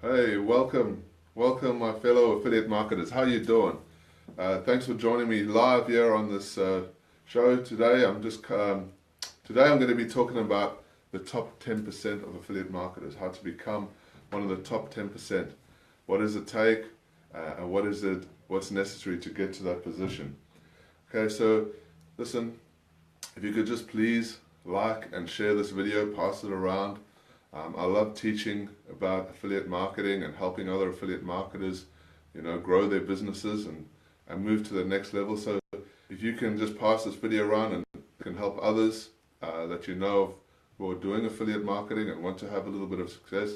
Hey, welcome my fellow affiliate marketers. How you doing? Thanks for joining me live here on this show today. Today I'm going to be talking about the top 10% of affiliate marketers, how to become one of the top 10%. What does it take, and what's necessary to get to that position? Okay, so listen, if you could just please like and share this video, pass it around. I love teaching about affiliate marketing and helping other affiliate marketers, grow their businesses and move to the next level. So if you can just pass this video around and can help others that you know of who are doing affiliate marketing and want to have a little bit of success,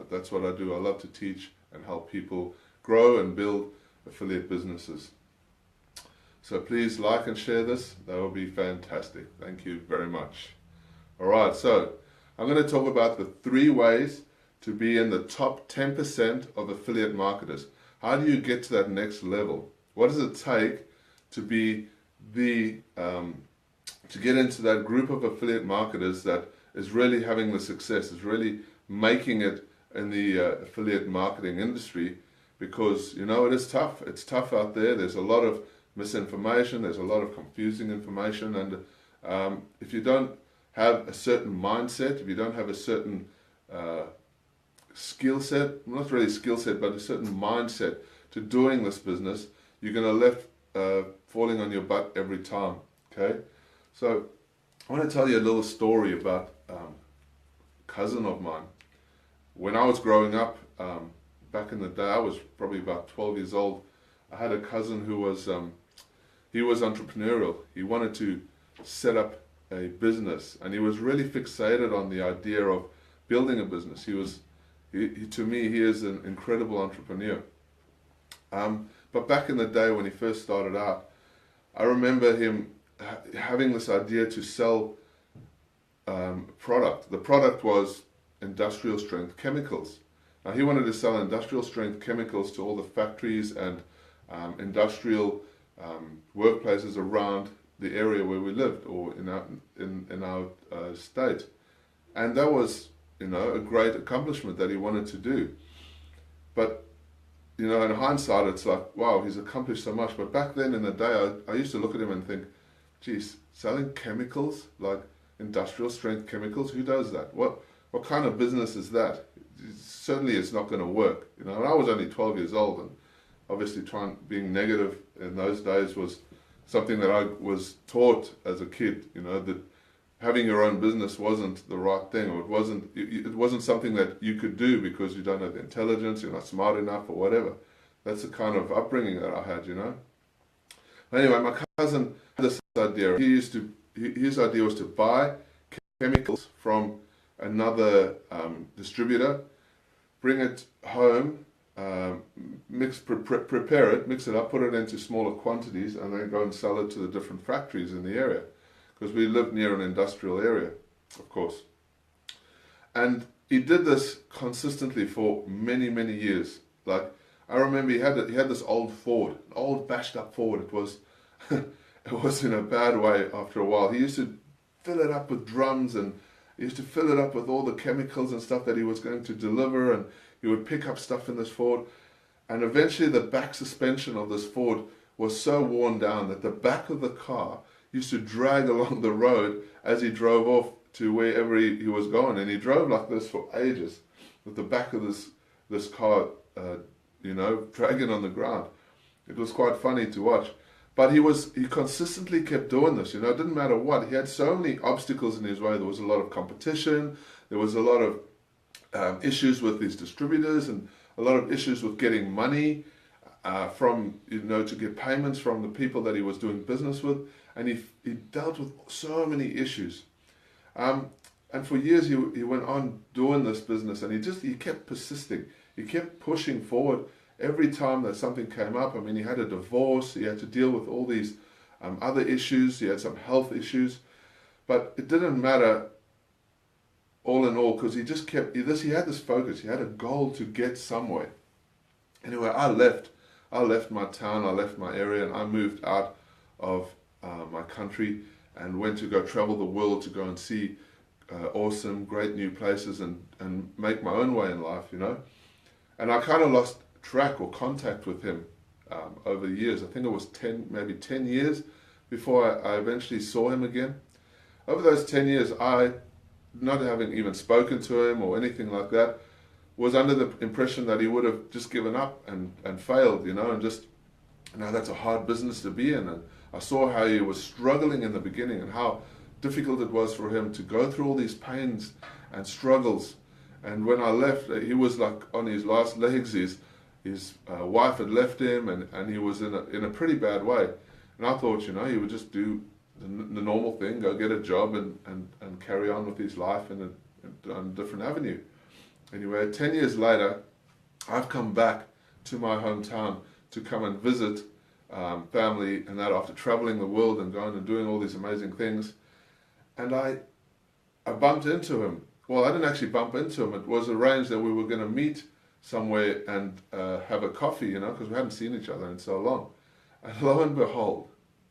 that's what I do. I love to teach and help people grow and build affiliate businesses. So please like and share this. That will be fantastic. Thank you very much. All right, so I'm going to talk about the 3 ways to be in the top 10% of affiliate marketers. How do you get to that next level? What does it take to be to get into that group of affiliate marketers that is really having the success, is really making it in the affiliate marketing industry? Because it is tough. It's tough out there. There's a lot of misinformation. There's a lot of confusing information, and if you don't have a certain mindset, if you don't have a certain skill set, not really skill set, but a certain mindset to doing this business, you're going to left falling on your butt every time. Okay, so I want to tell you a little story about a cousin of mine. When I was growing up, back in the day, I was probably about 12 years old. I had a cousin who was he was entrepreneurial. He wanted to set up a business, and he was really fixated on the idea of building a business. To me, he is an incredible entrepreneur. But back in the day when he first started out, I remember him having this idea to sell product. The product was industrial strength chemicals. Now he wanted to sell industrial strength chemicals to all the factories and industrial workplaces around the area where we lived, or in our state, and that was a great accomplishment that he wanted to do. But in hindsight, it's like, wow, he's accomplished so much. But back then in the day, I used to look at him and think, geez, selling chemicals, like industrial strength chemicals, who does that? What kind of business is that? Certainly it's not going to work. And I was only 12 years old, and obviously being negative in those days was something that I was taught as a kid, that having your own business wasn't the right thing, or it wasn't something that you could do because you don't have the intelligence, you're not smart enough, or whatever. That's the kind of upbringing that I had, Anyway, my cousin had this idea. His idea was to buy chemicals from another distributor, bring it home, prepare it, mix it up, put it into smaller quantities, and then go and sell it to the different factories in the area, because we lived near an industrial area, of course. And he did this consistently for many, many years. Like, I remember he had this old Ford, an old bashed up Ford. It was it was in a bad way after a while. He used to fill it up with drums, and he used to fill it up with all the chemicals and stuff that he was going to deliver, and he would pick up stuff in this Ford, and eventually the back suspension of this Ford was so worn down that the back of the car used to drag along the road as he drove off to wherever he was going. And he drove like this for ages, with the back of this car, dragging on the ground. It was quite funny to watch. But he consistently kept doing this, it didn't matter what. He had so many obstacles in his way. There was a lot of competition, there was a lot of issues with these distributors, and a lot of issues with getting money from, to get payments from the people that he was doing business with. And he dealt with so many issues. And for years he went on doing this business, and he kept persisting. He kept pushing forward every time that something came up. I mean, he had a divorce, he had to deal with all these other issues, he had some health issues. But it didn't matter all in all, because he had this focus, he had a goal to get somewhere. Anyway, I left my town, I left my area, and I moved out of my country and went to go travel the world to go and see awesome, great new places and make my own way in life, you know. And I kind of lost track or contact with him over the years. I think it was maybe 10 years before I eventually saw him again. Over those 10 years, I, not having even spoken to him or anything like that, was under the impression that he would have just given up and failed, you know, and just, you know, that's a hard business to be in. And I saw how he was struggling in the beginning and how difficult it was for him to go through all these pains and struggles. And when I left, he was like on his last legs. His wife had left him, and he was in a pretty bad way. And I thought, you know, he would just do the normal thing, go get a job and carry on with his life on a different avenue. Anyway, 10 years later, I've come back to my hometown to come and visit family and that, after traveling the world and going and doing all these amazing things. And I bumped into him. Well, I didn't actually bump into him. It was arranged that we were going to meet somewhere and have a coffee, you know, because we hadn't seen each other in so long. And lo and behold,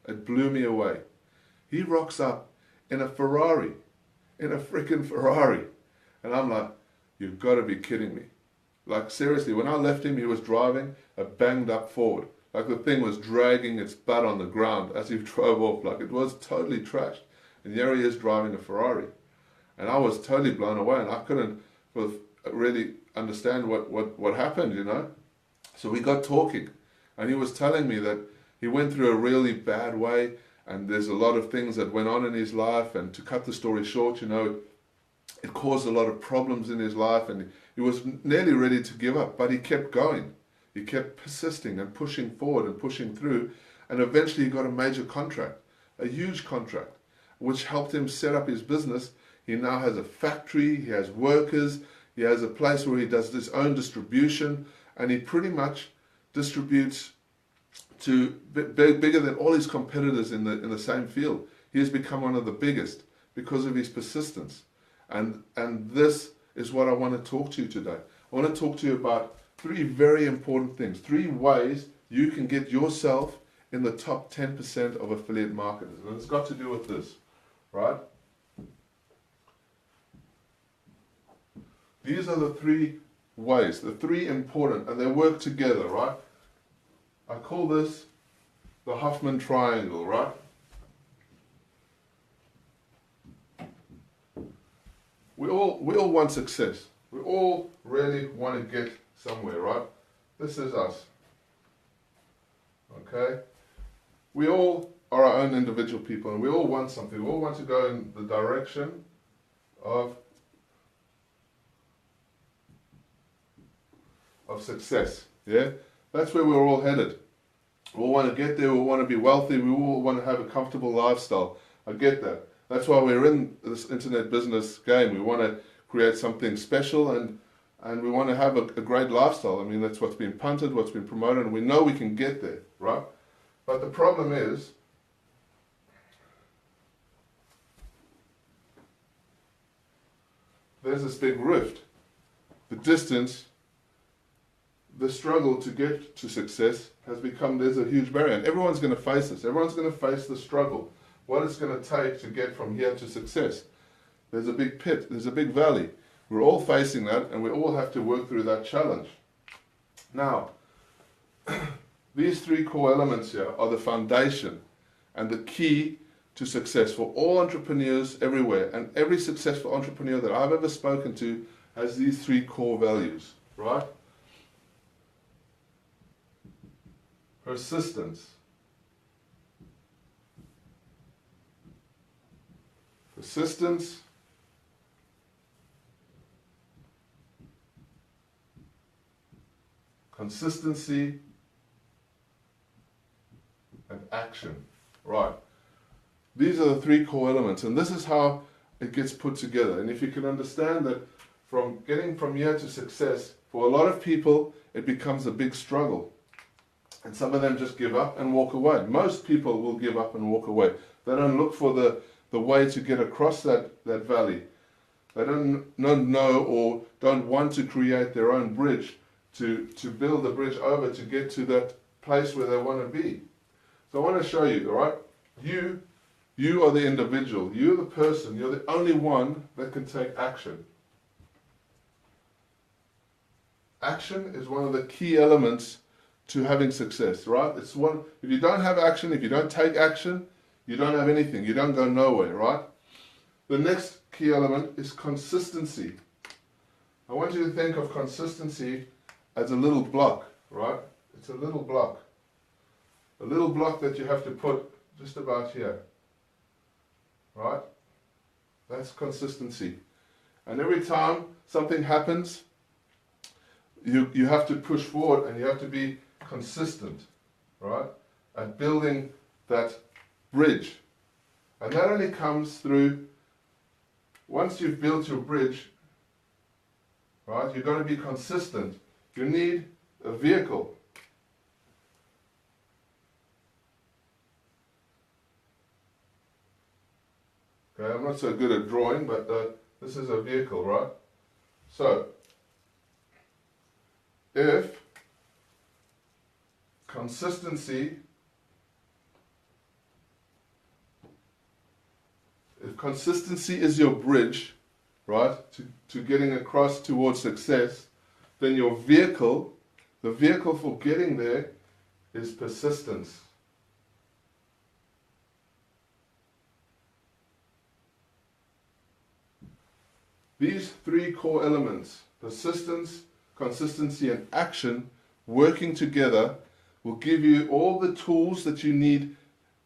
it blew me away. He rocks up in a Ferrari, in a freaking Ferrari. And I'm like, you've got to be kidding me. Like, seriously, when I left him, he was driving a banged up Ford. Like, the thing was dragging its butt on the ground as he drove off. Like, it was totally trashed. And here he is driving a Ferrari. And I was totally blown away, and I couldn't really understand what happened, you know. So we got talking, and he was telling me that he went through a really bad way, and there's a lot of things that went on in his life, and to cut the story short, you know, it caused a lot of problems in his life, and he was nearly ready to give up, but he kept going. He kept persisting and pushing forward and pushing through, and eventually he got a major contract, a huge contract, which helped him set up his business. He now has a factory, he has workers, he has a place where he does his own distribution, and he pretty much distributes to bigger than all his competitors in the same field. He has become one of the biggest because of his persistence. And this is what I want to talk to you today. I want to talk to you about 3 very important things, 3 ways you can get yourself in the top 10% of affiliate marketers. And it's got to do with this, right? These are the 3 ways, the 3 important, and they work together, right? I call this the Huffman Triangle, right? We all want success. We all really want to get somewhere, right? This is us. Okay? We all are our own individual people, and we all want something. We all want to go in the direction of success. Yeah? That's where we're all headed. We all want to get there, we all want to be wealthy, we all want to have a comfortable lifestyle. I get that. That's why we're in this internet business game. We want to create something special, and we want to have a great lifestyle. I mean, that's what's been punted, what's been promoted, and we know we can get there, right? But the problem is, there's this big rift. The distance, the struggle to get to success has become, there's a huge barrier. And everyone's going to face this. Everyone's going to face the struggle. What it's going to take to get from here to success. There's a big pit. There's a big valley. We're all facing that, and we all have to work through that challenge. Now, these 3 core elements here are the foundation and the key to success for all entrepreneurs everywhere. And every successful entrepreneur that I've ever spoken to has these 3 core values, right? Persistence. Persistence. Consistency. And action. Right. These are the 3 core elements, and this is how it gets put together. And if you can understand that from getting from here to success, for a lot of people, it becomes a big struggle. And some of them just give up and walk away. Most people will give up and walk away. They don't look for the way to get across that valley. They don't know or don't want to create their own bridge to build the bridge over to get to that place where they want to be. So I want to show you, all right? You You are the individual. You're the person. You're the only one that can take action. Action is one of the key elements to having success, right? It's one. If you don't have action, if you don't take action, you don't have anything. You don't go nowhere, right? The next key element is consistency. I want you to think of consistency as a little block, right? It's a little block. A little block that you have to put just about here, right? That's consistency. And every time something happens, you have to push forward and you have to be consistent, right? At building that bridge. And that only comes through, once you've built your bridge, right, you've got to be consistent. You need a vehicle. Okay, I'm not so good at drawing, but this is a vehicle, right? So, if consistency is your bridge, right, to getting across towards success, then your vehicle, the vehicle for getting there, is persistence. These three core elements, persistence, consistency, and action, working together, will give you all the tools that you need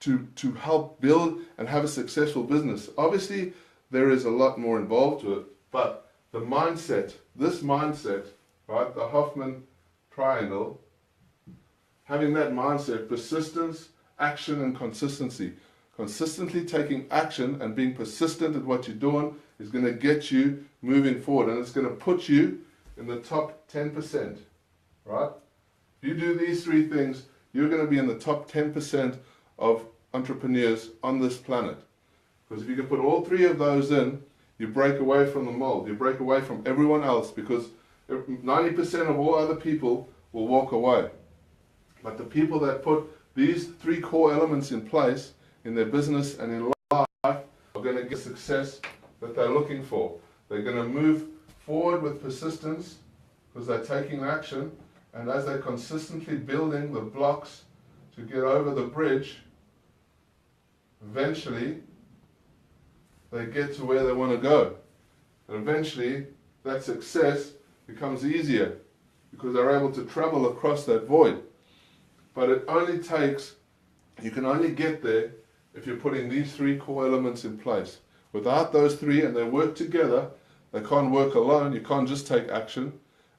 to help build and have a successful business. Obviously, there is a lot more involved to it, but the mindset, this mindset, right, the Hoffman triangle, having that mindset, persistence, action, and consistency. Consistently taking action and being persistent at what you're doing is going to get you moving forward, and it's going to put you in the top 10%, right? If you do these three things, you're going to be in the top 10% of entrepreneurs on this planet. Because if you can put all three of those in, you break away from the mold. You break away from everyone else, because 90% of all other people will walk away. But the people that put these three core elements in place in their business and in life are going to get success that they're looking for. They're going to move forward with persistence because they're taking action, and as they're consistently building the blocks to get over the bridge, eventually they get to where they want to go. And eventually that success becomes easier because they're able to travel across that void. But it only takes, you can only get there if you're putting these three core elements in place. Without those three, and they work together, they can't work alone. You can't just take action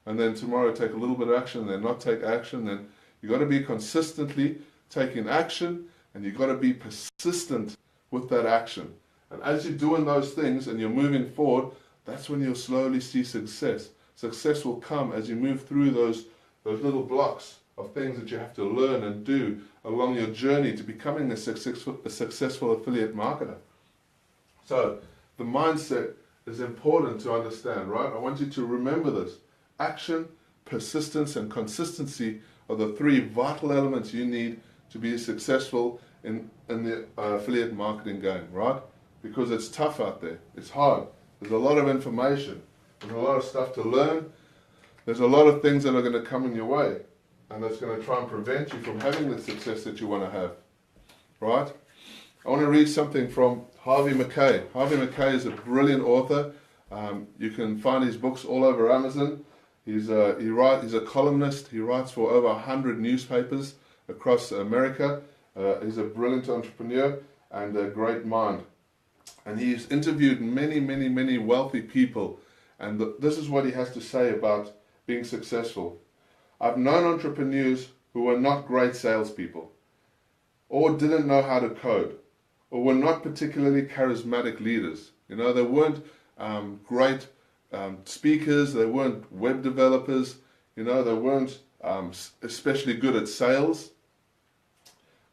and then tomorrow take a little bit of action and then not take action. Then you've got to be consistently taking action, and you've got to be persistent with that action. And as you're doing those things and you're moving forward, that's when you'll slowly see success. Success will come as you move through those little blocks of things that you have to learn and do along your journey to becoming a successful affiliate marketer. So the mindset is important to understand, right? I want you to remember this. Action, persistence, and consistency are the three vital elements you need to be successful in the affiliate marketing game, right? Because it's tough out there. It's hard. There's a lot of information. There's a lot of stuff to learn. There's a lot of things that are going to come in your way, and that's going to try and prevent you from having the success that you want to have, right? I want to read something from Harvey Mackay. Harvey Mackay is a brilliant author. You can find his books all over Amazon. He's a columnist. He writes for over 100 newspapers across America. He's a brilliant entrepreneur and a great mind. And he's interviewed many wealthy people. And this is what he has to say about being successful. I've known entrepreneurs who were not great salespeople, or didn't know how to code, or were not particularly charismatic leaders. You know, they weren't great speakers, they weren't web developers, you know, they weren't especially good at sales.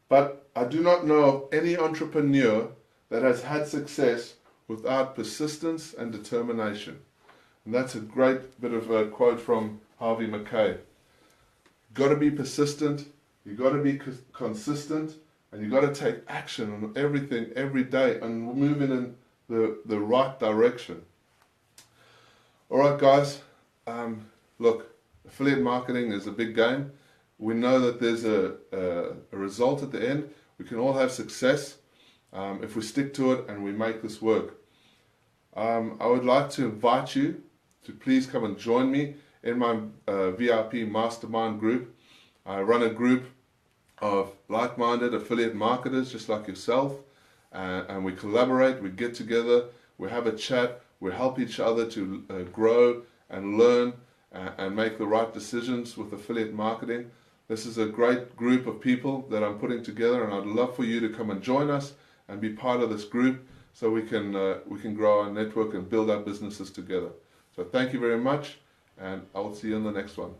But I do not know of any entrepreneur that has had success without persistence and determination. And that's a great bit of a quote from Harvey Mackay. You've got to be persistent, you've got to be consistent, And you've got to take action on everything every day and moving in the right direction. All right, guys. Look, affiliate marketing is a big game. We know that there's a result at the end. We can all have success if we stick to it and we make this work. I would like to invite you to please come and join me in my VIP mastermind group. I run a group of like-minded affiliate marketers just like yourself, and we collaborate, we get together, we have a chat, we help each other to grow and learn and make the right decisions with affiliate marketing. This is a great group of people that I'm putting together, and I'd love for you to come and join us and be part of this group so we can grow our network and build our businesses together. So thank you very much, and I will see you in the next one.